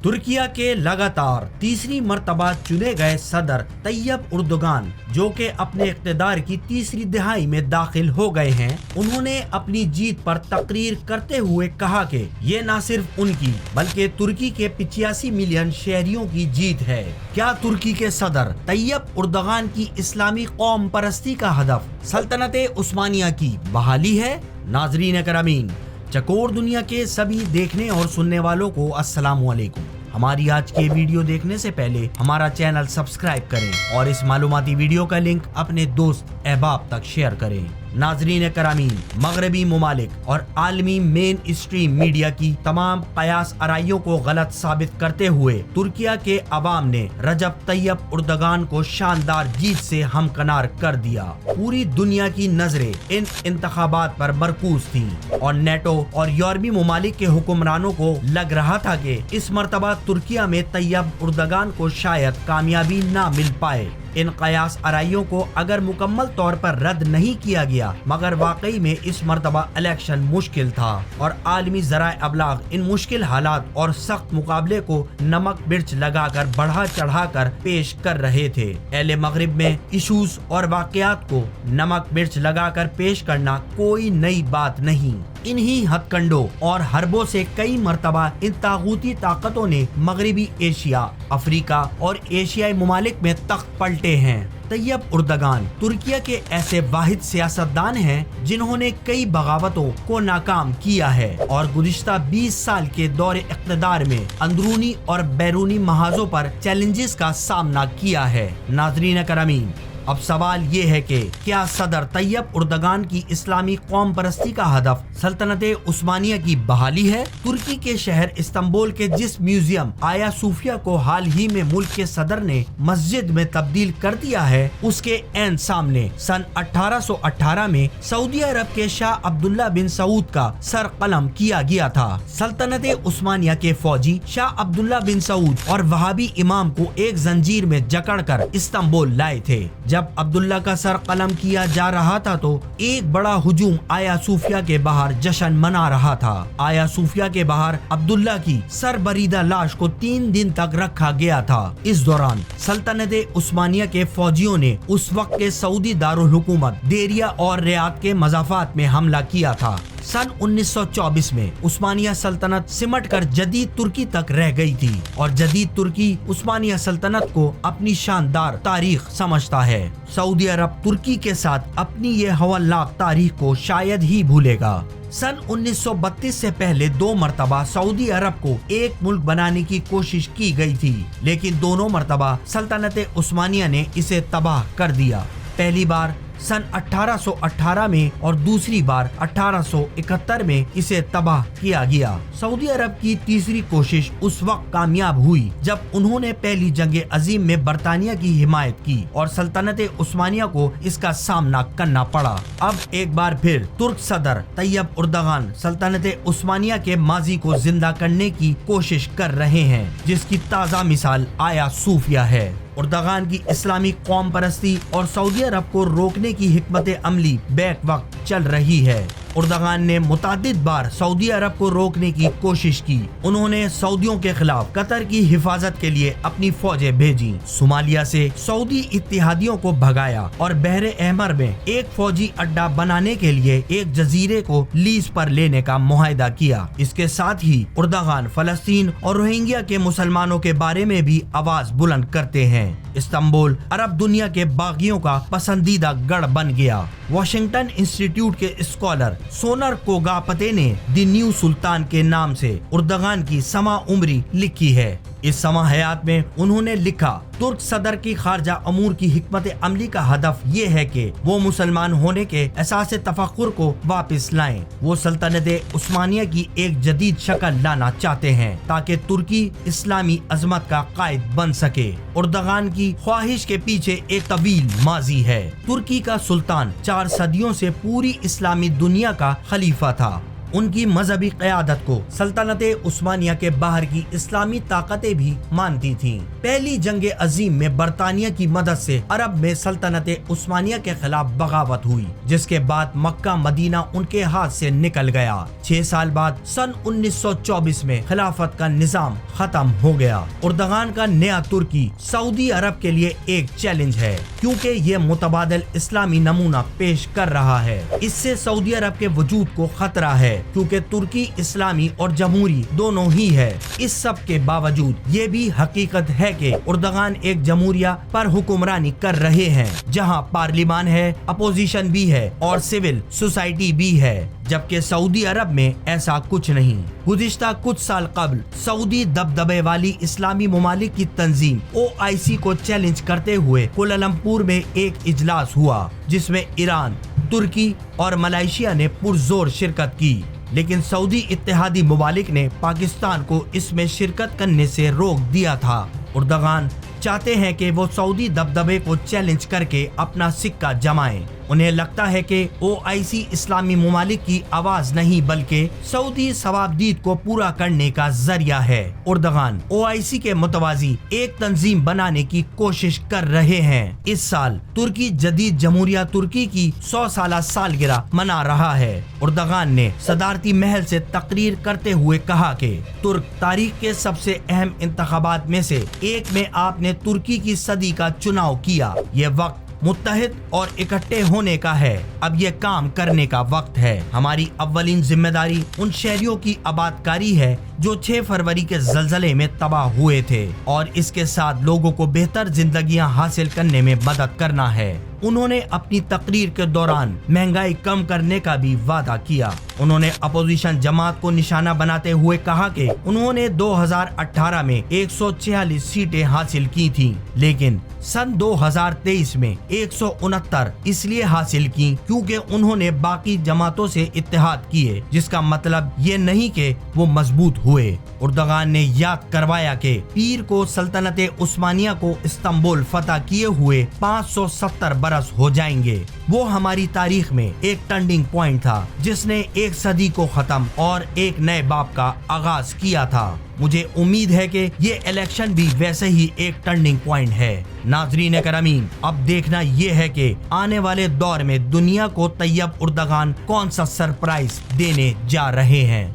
ترکیہ کے لگاتار تیسری مرتبہ چنے گئے صدر طیب اردوغان جو کہ اپنے اقتدار کی تیسری دہائی میں داخل ہو گئے ہیں، انہوں نے اپنی جیت پر تقریر کرتے ہوئے کہا کہ یہ نہ صرف ان کی بلکہ ترکی کے 85 ملین شہریوں کی جیت ہے۔ کیا ترکی کے صدر طیب اردوغان کی اسلامی قوم پرستی کا ہدف سلطنت عثمانیہ کی بحالی ہے؟ ناظرین کرامین، چکور دنیا کے سبھی دیکھنے اور سننے والوں کو السلام علیکم۔ ہماری آج کے ویڈیو دیکھنے سے پہلے ہمارا چینل سبسکرائب کریں اور اس معلوماتی ویڈیو کا لنک اپنے دوست احباب تک شیئر کریں۔ ناظرین کرامین، مغربی ممالک اور عالمی مین اسٹریم میڈیا کی تمام قیاس آرائیوں کو غلط ثابت کرتے ہوئے ترکیہ کے عوام نے رجب طیب اردوغان کو شاندار جیت سے ہمکنار کر دیا۔ پوری دنیا کی نظریں ان انتخابات پر مرکوز تھیں اور نیٹو اور یورپی ممالک کے حکمرانوں کو لگ رہا تھا کہ اس مرتبہ ترکیہ میں طیب اردوغان کو شاید کامیابی نہ مل پائے۔ ان قیاس آرائیوں کو اگر مکمل طور پر رد نہیں کیا گیا، مگر واقعی میں اس مرتبہ الیکشن مشکل تھا اور عالمی ذرائع ابلاغ ان مشکل حالات اور سخت مقابلے کو نمک مرچ لگا کر بڑھا چڑھا کر پیش کر رہے تھے۔ اہل مغرب میں ایشوز اور واقعات کو نمک مرچ لگا کر پیش کرنا کوئی نئی بات نہیں۔ انہی ہتھ کنڈوں اور حربوں سے کئی مرتبہ ان طاغوتی طاقتوں نے مغربی ایشیا، افریقہ اور ایشیائی ممالک میں تخت پلٹے ہیں۔ طیب اردوغان ترکیہ کے ایسے واحد سیاستدان ہیں جنہوں نے کئی بغاوتوں کو ناکام کیا ہے اور گزشتہ 20 سال کے دور اقتدار میں اندرونی اور بیرونی محاذوں پر چیلنجز کا سامنا کیا ہے۔ ناظرین کرامین، اب سوال یہ ہے کہ کیا صدر طیب اردوغان کی اسلامی قوم پرستی کا ہدف سلطنت عثمانیہ کی بحالی ہے؟ ترکی کے شہر استنبول کے جس میوزیم آیا صوفیہ کو حال ہی میں ملک کے صدر نے مسجد میں تبدیل کر دیا ہے، اس کے عین سامنے سن 1818 میں سعودی عرب کے شاہ عبداللہ بن سعود کا سر قلم کیا گیا تھا۔ سلطنت عثمانیہ کے فوجی شاہ عبداللہ بن سعود اور وہابی امام کو ایک زنجیر میں جکڑ کر استنبول لائے تھے۔ جب عبداللہ کا سر قلم کیا جا رہا تھا تو ایک بڑا ہجوم آیا صوفیہ کے باہر جشن منا رہا تھا۔ آیا صوفیہ کے باہر عبداللہ کی سر بریدہ لاش کو 3 دن تک رکھا گیا تھا۔ اس دوران سلطنت عثمانیہ کے فوجیوں نے اس وقت کے سعودی دارالحکومت دیریا اور ریاض کے مضافات میں حملہ کیا تھا۔ سن 1924 میں عثمانیہ سلطنت سمٹ کر جدید ترکی تک رہ گئی تھی اور جدید ترکی عثمانیہ سلطنت کو اپنی شاندار تاریخ سمجھتا ہے۔ سعودی عرب ترکی کے ساتھ اپنی یہ ہولناک تاریخ کو شاید ہی بھولے گا۔ سن 1932 سے پہلے 2 مرتبہ سعودی عرب کو ایک ملک بنانے کی کوشش کی گئی تھی، لیکن دونوں مرتبہ سلطنت عثمانیہ نے اسے تباہ کر دیا۔ پہلی بار سن 1818 میں اور دوسری بار 1871 میں اسے تباہ کیا گیا۔ سعودی عرب کی تیسری کوشش اس وقت کامیاب ہوئی جب انہوں نے پہلی جنگ عظیم میں برطانیہ کی حمایت کی اور سلطنت عثمانیہ کو اس کا سامنا کرنا پڑا۔ اب ایک بار پھر ترک صدر طیب اردوغان سلطنت عثمانیہ کے ماضی کو زندہ کرنے کی کوشش کر رہے ہیں، جس کی تازہ مثال آیا صوفیہ ہے۔ اردوغان کی اسلامی قوم پرستی اور سعودی عرب کو روکنے کی حکمت عملی بیک وقت چل رہی ہے۔ اردوغان نے متعدد بار سعودی عرب کو روکنے کی کوشش کی۔ انہوں نے سعودیوں کے خلاف قطر کی حفاظت کے لیے اپنی فوجیں بھیجی، صومالیہ سے سعودی اتحادیوں کو بھگایا اور بحر احمر میں ایک فوجی اڈا بنانے کے لیے ایک جزیرے کو لیز پر لینے کا معاہدہ کیا۔ اس کے ساتھ ہی اردوغان فلسطین اور روہنگیا کے مسلمانوں کے بارے میں بھی آواز بلند کرتے ہیں۔ استنبول عرب دنیا کے باغیوں کا پسندیدہ گڑھ بن گیا۔ واشنگٹن انسٹیٹیوٹ کے اسکالر سونر کوگاپتے نے دی نیو سلطان کے نام سے اردوغان کی سما عمری لکھی ہے۔ اس سما حیات میں انہوں نے لکھا، ترک صدر کی خارجہ امور کی حکمت عملی کا ہدف یہ ہے کہ وہ مسلمان ہونے کے احساس تفخر کو واپس لائیں۔ وہ سلطنت عثمانیہ کی ایک جدید شکل لانا چاہتے ہیں تاکہ ترکی اسلامی عظمت کا قائد بن سکے۔ اردوغان کی خواہش کے پیچھے ایک طویل ماضی ہے۔ ترکی کا سلطان 4 صدیوں سے پوری اسلامی دنیا کا خلیفہ تھا۔ ان کی مذہبی قیادت کو سلطنت عثمانیہ کے باہر کی اسلامی طاقتیں بھی مانتی تھیں۔ پہلی جنگ عظیم میں برطانیہ کی مدد سے عرب میں سلطنت عثمانیہ کے خلاف بغاوت ہوئی، جس کے بعد مکہ مدینہ ان کے ہاتھ سے نکل گیا۔ 6 سال بعد سن 1924 میں خلافت کا نظام ختم ہو گیا۔ اردغان کا نیا ترکی سعودی عرب کے لیے ایک چیلنج ہے، کیونکہ یہ متبادل اسلامی نمونہ پیش کر رہا ہے۔ اس سے سعودی عرب کے وجود کو خطرہ ہے، کیونکہ ترکی اسلامی اور جمہوری دونوں ہی ہے۔ اس سب کے باوجود یہ بھی حقیقت ہے کہ اردغان ایک جمہوریہ پر حکمرانی کر رہے ہیں، جہاں پارلیمان ہے، اپوزیشن بھی ہے اور سول سوسائٹی بھی ہے، جبکہ سعودی عرب میں ایسا کچھ نہیں۔ گزشتہ کچھ سال قبل سعودی دبدبے والی اسلامی ممالک کی تنظیم OIC کو چیلنج کرتے ہوئے کوالالمپور میں ایک اجلاس ہوا، جس میں ایران، ترکی اور ملائیشیا نے پرزور شرکت کی، لیکن سعودی اتحادی ممالک نے پاکستان کو اس میں شرکت کرنے سے روک دیا تھا۔ اردغان چاہتے ہیں کہ وہ سعودی دبدبے کو چیلنج کر کے اپنا سکہ جمائیں۔ انہیں لگتا ہے کہ OIC اسلامی ممالک کی آواز نہیں بلکہ سعودی ثوابدید کو پورا کرنے کا ذریعہ ہے۔ اردغان OIC کے متوازی ایک تنظیم بنانے کی کوشش کر رہے ہیں۔ اس سال ترکی جدید جمہوریہ ترکی کی 100 سالہ سالگرہ منا رہا ہے۔ اردغان نے صدارتی محل سے تقریر کرتے ہوئے کہا کہ ترک تاریخ کے سب سے اہم انتخابات میں سے ایک میں آپ نے ترکی کی صدی کا چناؤ کیا۔ یہ وقت متحد اور اکٹھے ہونے کا ہے۔ اب یہ کام کرنے کا وقت ہے۔ ہماری اولین ذمہ داری ان شہریوں کی آبادکاری ہے جو 6 فروری کے زلزلے میں تباہ ہوئے تھے، اور اس کے ساتھ لوگوں کو بہتر زندگیاں حاصل کرنے میں مدد کرنا ہے۔ انہوں نے اپنی تقریر کے دوران مہنگائی کم کرنے کا بھی وعدہ کیا۔ انہوں نے اپوزیشن جماعت کو نشانہ بناتے ہوئے کہا کہ انہوں نے 2018 میں 146 سیٹیں حاصل کی تھیں، لیکن سن 2023 میں 169 اس لیے حاصل کی کیونکہ انہوں نے باقی جماعتوں سے اتحاد کیے، جس کا مطلب یہ نہیں کہ وہ مضبوط ہوئے۔ اردغان نے یاد کروایا کہ پیر کو سلطنت عثمانیہ کو استنبول فتح کیے ہوئے 570 برس ہو جائیں گے۔ وہ ہماری تاریخ میں ایک ٹرننگ پوائنٹ تھا، جس نے ایک صدی کو ختم اور ایک نئے باب کا آغاز کیا تھا۔ مجھے امید ہے کہ یہ الیکشن بھی ویسے ہی ایک ٹرننگ پوائنٹ ہے۔ ناظرین کرامین، اب دیکھنا یہ ہے کہ آنے والے دور میں دنیا کو طیب اردغان کون سا سرپرائز دینے جا رہے ہیں۔